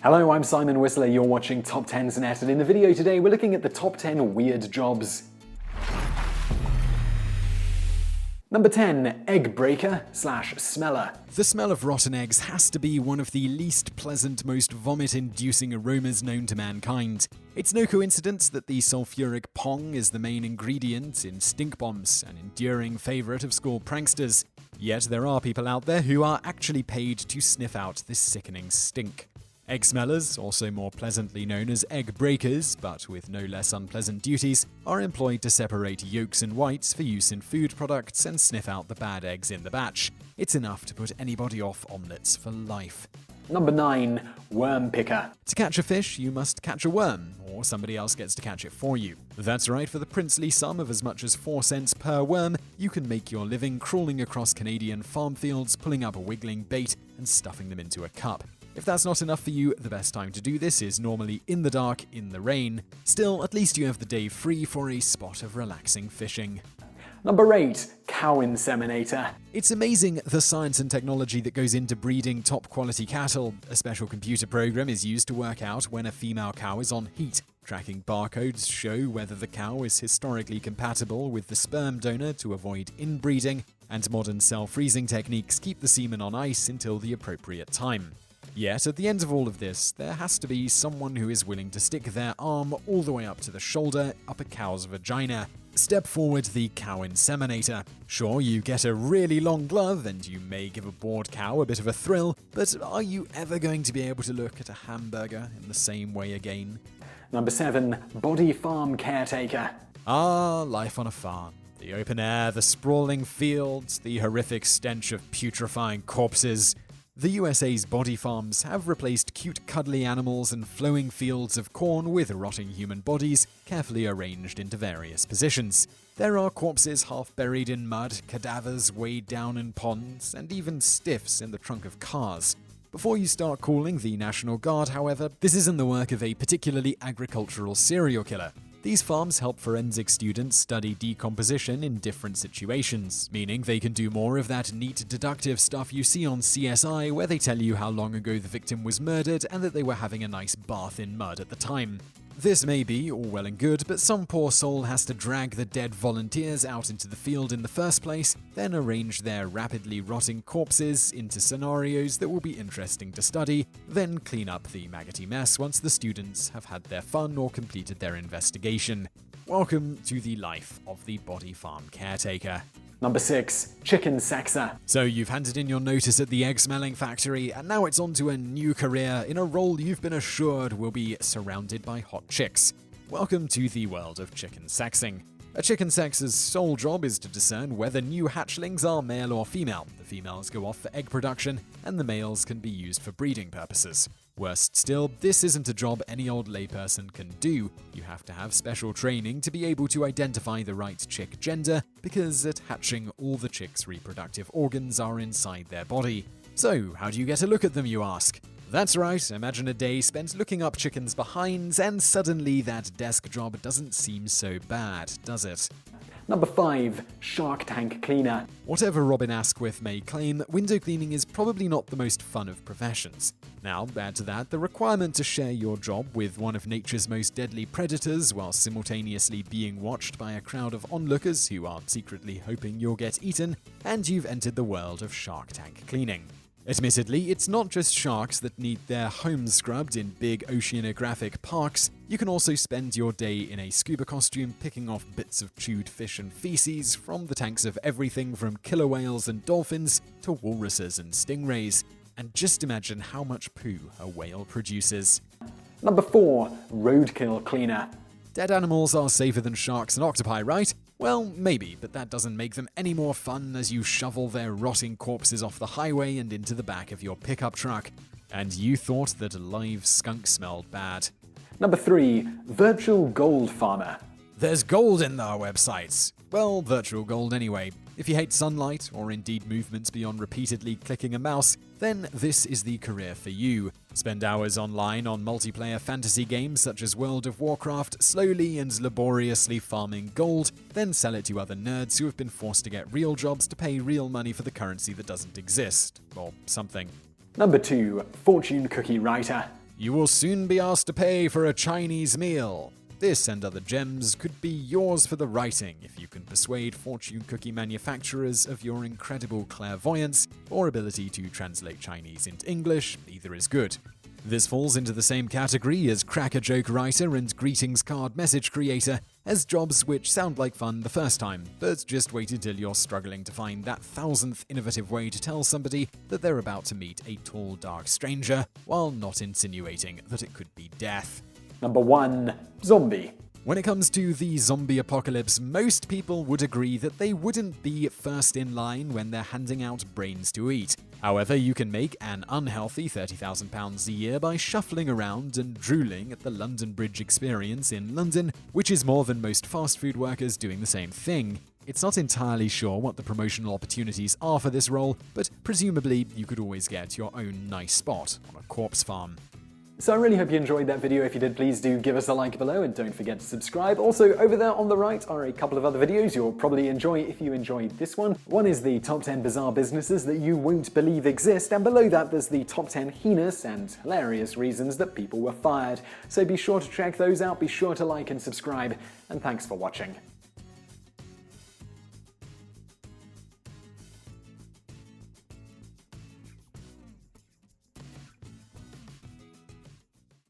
Hello, I'm Simon Whistler, you're watching TopTenzNet, and in the video today we're looking at the top 10 weird jobs. Number 10. Egg breaker / smeller. The smell of rotten eggs has to be one of the least pleasant, most vomit-inducing aromas known to mankind. It's no coincidence that the sulfuric pong is the main ingredient in stink bombs, an enduring favorite of school pranksters. Yet there are people out there who are actually paid to sniff out this sickening stink. Egg smellers, also more pleasantly known as egg breakers, but with no less unpleasant duties, are employed to separate yolks and whites for use in food products and sniff out the bad eggs in the batch. It's enough to put anybody off omelettes for life. Number 9. Worm picker. To catch a fish, you must catch a worm, or somebody else gets to catch it for you. That's right, for the princely sum of as much as 4 cents per worm, you can make your living crawling across Canadian farm fields, pulling up a wiggling bait and stuffing them into a cup. If that's not enough for you, the best time to do this is normally in the dark, in the rain. Still, at least you have the day free for a spot of relaxing fishing. Number 8. Cow Inseminator. It's amazing the science and technology that goes into breeding top-quality cattle. A special computer program is used to work out when a female cow is on heat. Tracking barcodes show whether the cow is historically compatible with the sperm donor to avoid inbreeding, and modern cell freezing techniques keep the semen on ice until the appropriate time. Yet, at the end of all of this, there has to be someone who is willing to stick their arm all the way up to the shoulder, up a cow's vagina. Step forward the Cow Inseminator. Sure, you get a really long glove, and you may give a bored cow a bit of a thrill, but are you ever going to be able to look at a hamburger in the same way again? Number 7. Body farm caretaker. Ah, life on a farm. The open air, the sprawling fields, the horrific stench of putrefying corpses. The USA's body farms have replaced cute cuddly animals and flowing fields of corn with rotting human bodies carefully arranged into various positions. There are corpses half buried in mud, cadavers weighed down in ponds, and even stiffs in the trunk of cars. Before you start calling the National Guard, however, this isn't the work of a particularly agricultural serial killer. These farms help forensic students study decomposition in different situations, meaning they can do more of that neat deductive stuff you see on CSI where they tell you how long ago the victim was murdered and that they were having a nice bath in mud at the time. This may be all well and good, but some poor soul has to drag the dead volunteers out into the field in the first place, then arrange their rapidly rotting corpses into scenarios that will be interesting to study, then clean up the maggoty mess once the students have had their fun or completed their investigation. Welcome to the life of the body farm caretaker. Number 6. Chicken sexer. So you've handed in your notice at the egg-smelling factory, and now it's on to a new career in a role you've been assured will be surrounded by hot chicks. Welcome to the world of chicken sexing. A chicken sexer's sole job is to discern whether new hatchlings are male or female. The females go off for egg production, and the males can be used for breeding purposes. Worst still, this isn't a job any old layperson can do. You have to have special training to be able to identify the right chick gender, because at hatching, all the chick's reproductive organs are inside their body. So, how do you get a look at them, you ask? That's right, imagine a day spent looking up chickens' behinds, and suddenly that desk job doesn't seem so bad, does it? Number 5. Shark tank cleaner. Whatever Robin Asquith may claim, window cleaning is probably not the most fun of professions. Now, add to that the requirement to share your job with one of nature's most deadly predators while simultaneously being watched by a crowd of onlookers who are secretly hoping you'll get eaten, and you've entered the world of shark tank cleaning. Admittedly, it's not just sharks that need their homes scrubbed in big oceanographic parks. You can also spend your day in a scuba costume picking off bits of chewed fish and feces from the tanks of everything from killer whales and dolphins to walruses and stingrays. And just imagine how much poo a whale produces. Number 4. Roadkill cleaner. Dead animals are safer than sharks and octopi, right? Well, maybe, but that doesn't make them any more fun as you shovel their rotting corpses off the highway and into the back of your pickup truck. And you thought that a live skunk smelled bad. Number 3. Virtual gold farmer. There's gold in our websites. Well, virtual gold anyway. If you hate sunlight, or indeed movements beyond repeatedly clicking a mouse, then this is the career for you. Spend hours online on multiplayer fantasy games such as World of Warcraft, slowly and laboriously farming gold, then sell it to other nerds who have been forced to get real jobs to pay real money for the currency that doesn't exist, or something. Number 2. Fortune cookie writer. You will soon be asked to pay for a Chinese meal. This and other gems could be yours for the writing if you can persuade fortune cookie manufacturers of your incredible clairvoyance or ability to translate Chinese into English. Either is good. This falls into the same category as cracker joke writer and greetings card message creator, as jobs which sound like fun the first time, but just wait until you're struggling to find that 1000th innovative way to tell somebody that they're about to meet a tall, dark stranger, while not insinuating that it could be death. Number 1. Zombie. When it comes to the zombie apocalypse, most people would agree that they wouldn't be first in line when they're handing out brains to eat. However, you can make an unhealthy £30,000 a year by shuffling around and drooling at the London Bridge experience in London, which is more than most fast food workers doing the same thing. It's not entirely sure what the promotional opportunities are for this role, but presumably you could always get your own nice spot on a corpse farm. So I really hope you enjoyed that video. If you did, please do give us a like below and don't forget to subscribe. Also, over there on the right are a couple of other videos you'll probably enjoy if you enjoyed this one. One is the top 10 bizarre businesses that you won't believe exist, and below that there's the top 10 heinous and hilarious reasons that people were fired. So be sure to check those out, be sure to like and subscribe, and thanks for watching.